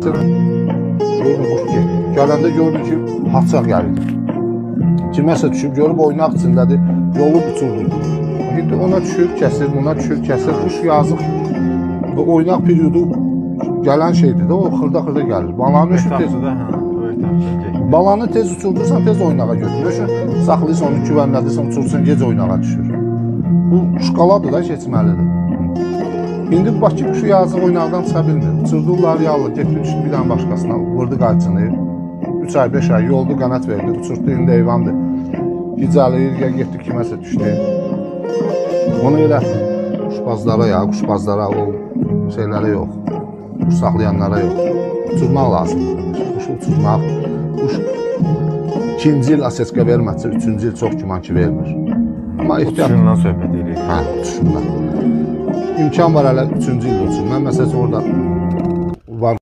Gördüm, quş getdi. Gələndə gördüm ki, haçaq gəldi. Kiməsə düşüb, görüb oynaq içindədir, yolu uçurdu. İndi ona düşür, kəsir, buna düşür, kəsir. Quş yazıq, oynaq periodu gələn şeydir də, o xırda-xırda gəlir. Balanı düşür tez. Balanı tez uçurdursan, tez oynağa götürür. Saxlayırsan, onu güvənlədirsən, uçursun, gec oynağa düşür. Bu şkaladır da, keçməlidir. İndi Bakı kuşu yazıq oynaqdan çıxa bilmir. Uçurdurlar, yallı, getdi, düşdü bir dənə başqasına, vurdu qayçını. 3 ay, 5 ay yoldu, qanat verdi, uçurdu, indi eyvandır. Gicəliyir, ya getdi kiməsə düşdü. Onu elə quşbazlara ya, quşbazlara, o şeylərə yox, quş saxlayanlara yox. Uçurmaq lazımdır. Quşu uçurmaq, quş 2-ci il asetka vermədsə, 3-cü il çox güman ki vermir. Amma ehtiyat... Uçuşundan söhbət edirik. Hə, uçuşundan. İmkan var hələ 3-cü ildə uçur. Mən məsələn orada var.